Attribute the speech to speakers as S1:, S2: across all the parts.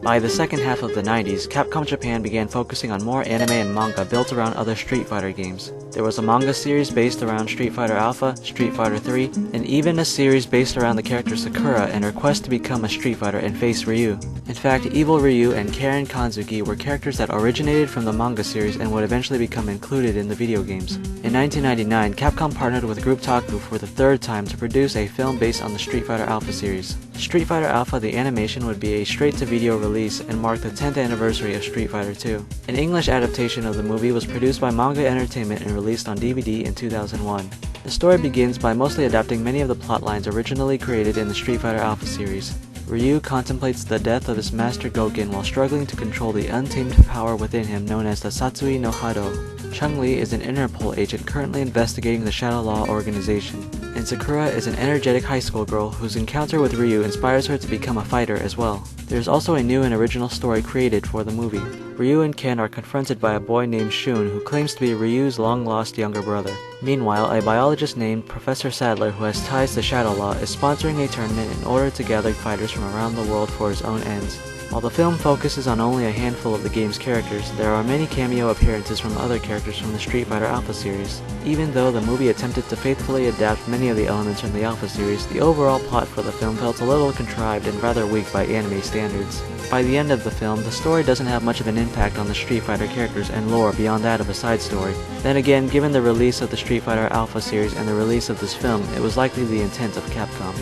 S1: By the second half of the 90s, Capcom Japan began focusing on more anime and manga built around other Street Fighter games. There was a manga series based around Street Fighter Alpha, Street Fighter 3, and even a series based around the character Sakura and her quest to become a Street Fighter and face Ryu. In fact, Evil Ryu and Karen Kanzuki were characters that originated from the manga series and would eventually become included in the video games. In 1999, Capcom partnered with Group Taku for the third time to produce a film based on the Street Fighter Alpha series. Street Fighter Alpha, the animation, would be a straight-to-video release and mark the 10th anniversary of Street Fighter 2. An English adaptation of the movie was produced by Manga Entertainment and released on DVD in 2001. The story begins by mostly adapting many of the plotlines originally created in the Street Fighter Alpha series. Ryu contemplates the death of his master Gouken while struggling to control the untamed power within him known as the Satsui no Hado. ChunLi is an Interpol agent currently investigating the Shadow Law organization, and Sakura is an energetic high school girl whose encounter with Ryu inspires her to become a fighter as well. There is also a new and original story created for the movie. Ryu and Ken are confronted by a boy named Shun who claims to be Ryu's long-lost younger brother. Meanwhile, a biologist named Professor Sadler who has ties to Shadow Law is sponsoring a tournament in order to gather fighters from around the world for his own ends. While the film focuses on only a handful of the game's characters, there are many cameo appearances from other characters from the Street Fighter Alpha series. Even though the movie attempted to faithfully adapt many of the elements from the Alpha series, the overall plot for the film felt a little contrived and rather weak by anime standards. By the end of the film, the story doesn't have much of an impact on the Street Fighter characters and lore beyond that of a side story. Then again, given the release of the Street Fighter Alpha series and the release of this film, it was likely the intent of Capcom.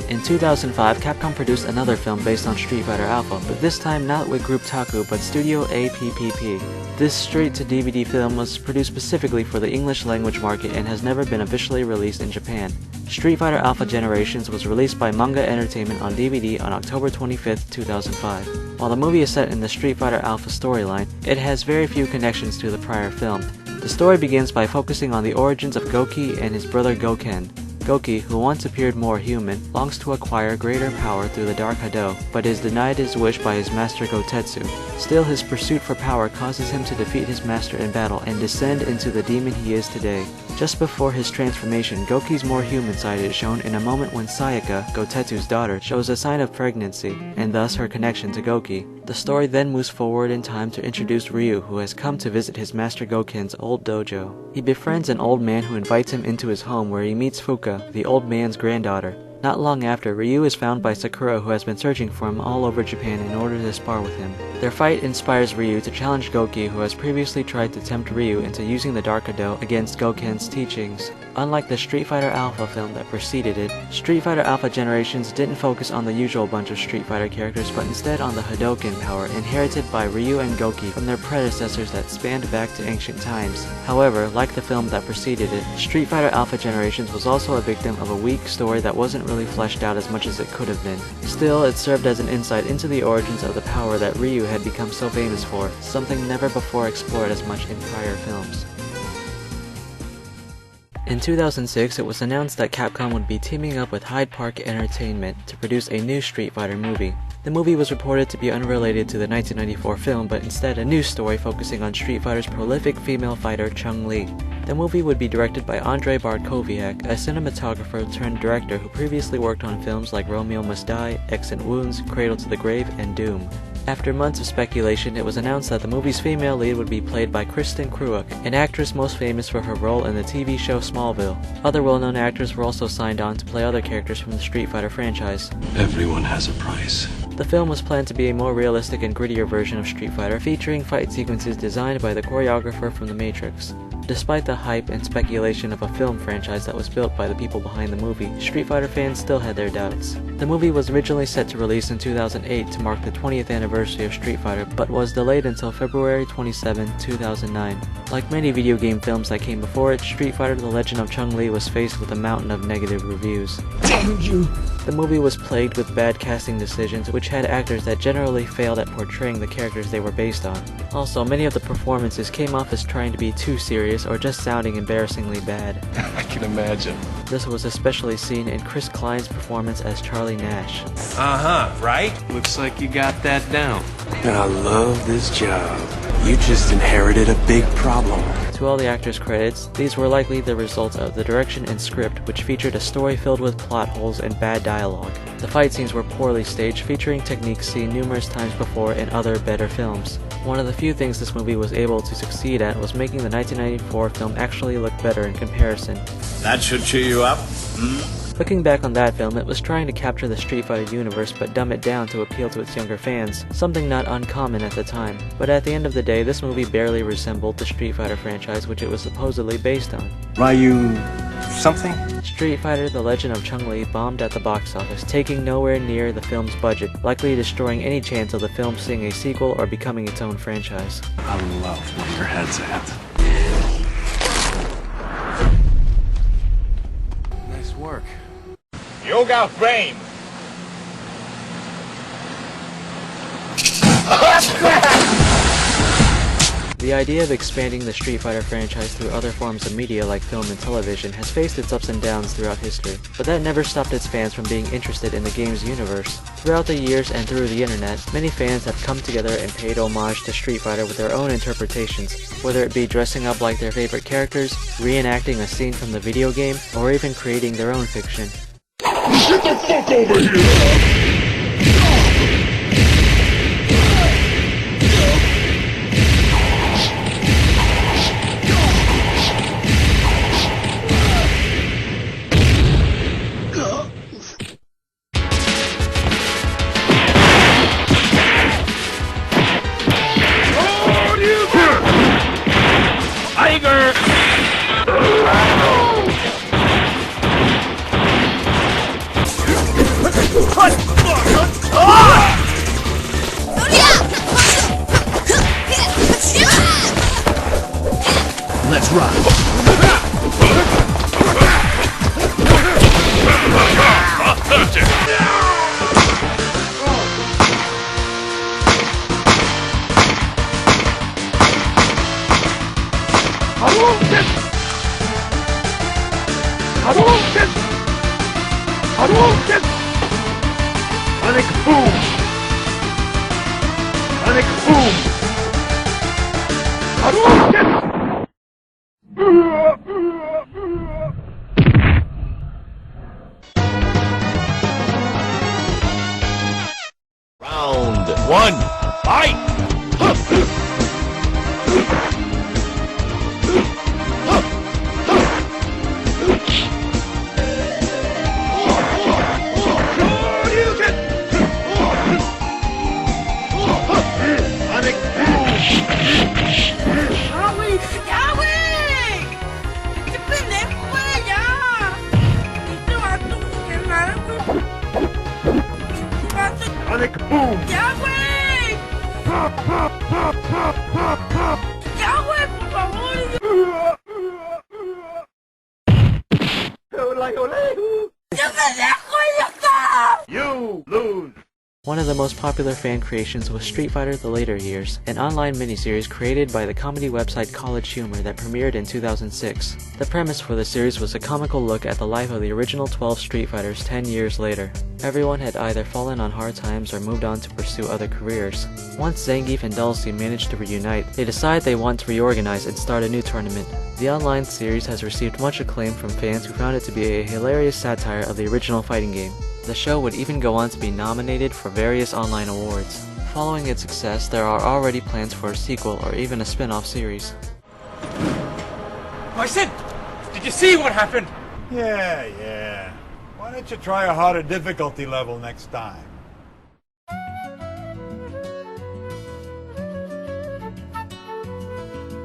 S1: In 2005, Capcom produced another film based on Street Fighter Alpha, but this time not with Group Taku but Studio APPP. This straight-to-DVD film was produced specifically for the English language market and has never been officially released in Japan. Street Fighter Alpha Generations was released by Manga Entertainment on DVD on October 25, 2005. While the movie is set in the Street Fighter Alpha storyline, it has very few connections to the prior film. The story begins by focusing on the origins of Gouki and his brother Gouken. Gouki, who once appeared more human, longs to acquire greater power through the Dark Hado, but is denied his wish by his master Gotetsu. Still, his pursuit for power causes him to defeat his master in battle and descend into the demon he is today. Just before his transformation, Gouki's more human side is shown in a moment when Sayaka, Gotetsu's daughter, shows a sign of pregnancy, and thus her connection to Gouki. The story then moves forward in time to introduce Ryu, who has come to visit his master Gouken's old dojo. He befriends an old man who invites him into his home where he meets Fuka, the old man's granddaughter. Not long after, Ryu is found by Sakura, who has been searching for him all over Japan in order to spar with him. Their fight inspires Ryu to challenge Gouki, who has previously tried to tempt Ryu into using the Dark Hado against Gouken's teachings. Unlike the Street Fighter Alpha film that preceded it, Street Fighter Alpha Generations didn't focus on the usual bunch of Street Fighter characters but instead on the Hadoken power inherited by Ryu and Gouki from their predecessors that spanned back to ancient times. However, like the film that preceded it, Street Fighter Alpha Generations was also a victim of a weak story that wasn't really fleshed out as much as it could have been. Still, it served as an insight into the origins of the power that Ryu had become so famous for, something never before explored as much in prior films. In 2006, it was announced that Capcom would be teaming up with Hyde Park Entertainment to produce a new Street Fighter movie. The movie was reported to be unrelated to the 1994 film, but instead a new story focusing on Street Fighter's prolific female fighter ChunLi. The movie would be directed by Andrei Bartkowiak, a cinematographer turned director who previously worked on films like Romeo Must Die, Exit Wounds, Cradle to the Grave, and Doom. After months of speculation, it was announced that the movie's female lead would be played by Kristen Kreuk, an actress most famous for her role in the TV show Smallville. Other well-known actors were also signed on to play other characters from the Street Fighter franchise.
S2: Everyone has a price.
S1: The film was planned to be a more realistic and grittier version of Street Fighter, featuring fight sequences designed by the choreographer from The Matrix. Despite the hype and speculation of a film franchise that was built by the people behind the movie, Street Fighter fans still had their doubts. The movie was originally set to release in 2008 to mark the 20th anniversary of Street Fighter, but was delayed until February 27, 2009. Like many video game films that came before it, Street Fighter: The Legend of ChunLi was faced with a mountain of negative reviews.
S2: Damn you!
S1: The movie was plagued with bad casting decisions, which had actors that generally failed at portraying the characters they were based on. Also, many of the performances came off as trying to be too serious or just sounding embarrassingly bad.
S2: I can imagine.
S1: This was especially seen in Chris Klein's performance as Charlie Nash.
S3: Right? Looks like you got that down.
S2: And I love this job. You just inherited a big problem.
S1: To all the actors' credits, these were likely the result of the direction and script, which featured a story filled with plot holes and bad dialogue. The fight scenes were poorly staged, featuring techniques seen numerous times before in other better films. One of the few things this movie was able to succeed at was making the 1994 film actually look better in comparison.
S3: That should cheer you up.
S1: Looking back on that film, it was trying to capture the Street Fighter universe but dumb it down to appeal to its younger fans, something not uncommon at the time. But at the end of the day, this movie barely resembled the Street Fighter franchise which it was supposedly based on.
S2: Ryu... something?
S1: Street Fighter: The Legend of ChunLi bombed at the box office, taking nowhere near the film's budget, likely destroying any chance of the film seeing a sequel or becoming its own franchise.
S2: I love where your head's at. Nice work.
S3: Yoga frame.
S1: The idea of expanding the Street Fighter franchise through other forms of media like film and television has faced its ups and downs throughout history, but that never stopped its fans from being interested in the game's universe. Throughout the years and through the internet, many fans have come together and paid homage to Street Fighter with their own interpretations, whether it be dressing up like their favorite characters, reenacting a scene from the video game, or even creating their own fiction.
S4: Get the fuck over here!
S3: Let's rock. Round one, fight! Sonic boom!
S5: ¡Yahweh! ¡Yahweh, por favor! ¡Yo me dejo, idiota!
S3: You lose!
S1: One of the most popular fan creations was Street Fighter: The Later Years, an online miniseries created by the comedy website College Humor that premiered in 2006. The premise for the series was a comical look at the life of the original 12 Street Fighters 10 years later. Everyone had either fallen on hard times or moved on to pursue other careers. Once Zangief and Dulcie managed to reunite, they decide they want to reorganize and start a new tournament. The online series has received much acclaim from fans who found it to be a hilarious satire of the original fighting game. The show would even go on to be nominated for various online awards. Following its success, there are already plans for a sequel or even a spin-off series.
S6: I said, did you see what happened?
S7: Yeah. Why don't you try a harder difficulty level next time?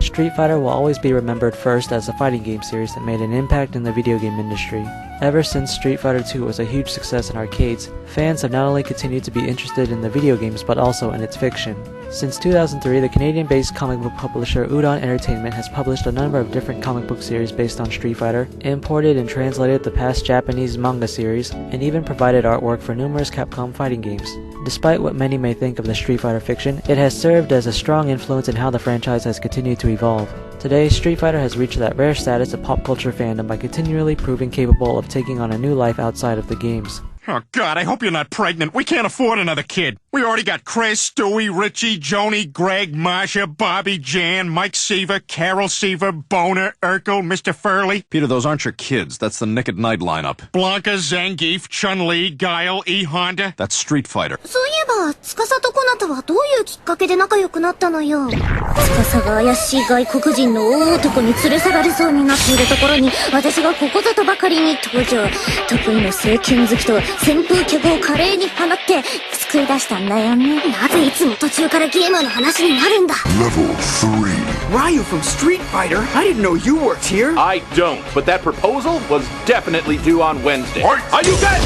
S1: Street Fighter will always be remembered first as a fighting game series that made an impact in the video game industry. Ever since Street Fighter 2 was a huge success in arcades, fans have not only continued to be interested in the video games but also in its fiction. Since 2003, the Canadian-based comic book publisher Udon Entertainment has published a number of different comic book series based on Street Fighter, imported and translated the past Japanese manga series, and even provided artwork for numerous Capcom fighting games. Despite what many may think of the Street Fighter fiction, it has served as a strong influence in how the franchise has continued to evolve. Today, Street Fighter has reached that rare status of pop culture fandom by continually proving capable of taking on a new life outside of the games.
S8: Oh, God, I hope you're not pregnant. We can't afford another kid. We already got Chris, Stewie, Richie, Joni, Greg, Masha, Bobby, Jan, Mike Seaver, Carol Seaver, Boner, Urkel, Mr. Furley.
S9: Peter, those aren't your kids. That's the Nick at Night lineup.
S8: Blanca, Zangief, Chun-Li, Guile, E. Honda.
S9: That's Street Fighter.
S10: そういえば、司とコナタはどういうきっかけで仲良くなったのよ。司が怪しい外国人の大男に連れ去られそうになっているところに、私がここぞとばかりに登場。得意の聖剣好きと旋風脚を華麗に放って救い出したんだよね。なぜいつも途中からゲームの話になるんだ。
S4: Level 3.
S11: Ryu from Street Fighter? I didn't know you worked here.
S3: I don't, but that proposal was definitely due on Wednesday. Are you good?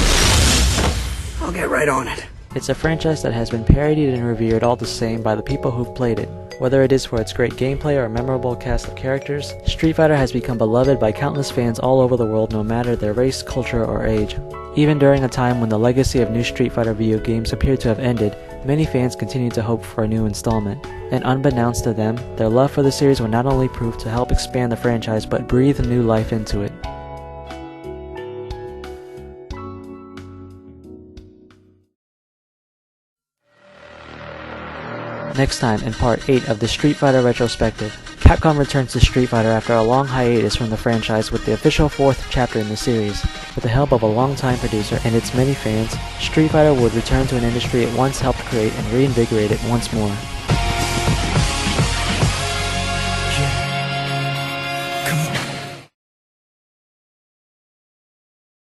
S11: I'll get right on it.
S1: It's a franchise that has been parodied and revered all the same by the people who've played it. Whether it is for its great gameplay or a memorable cast of characters, Street Fighter has become beloved by countless fans all over the world no matter their race, culture, or age. Even during a time when the legacy of new Street Fighter video games appeared to have ended, many fans continue to hope for a new installment. And unbeknownst to them, their love for the series will not only prove to help expand the franchise but breathe new life into it. Next time, in part 8 of the Street Fighter Retrospective, Capcom returns to Street Fighter after a long hiatus from the franchise with the official 4th chapter in the series. With the help of a longtime producer and its many fans, Street Fighter would return to an industry it once helped create and reinvigorate it once more.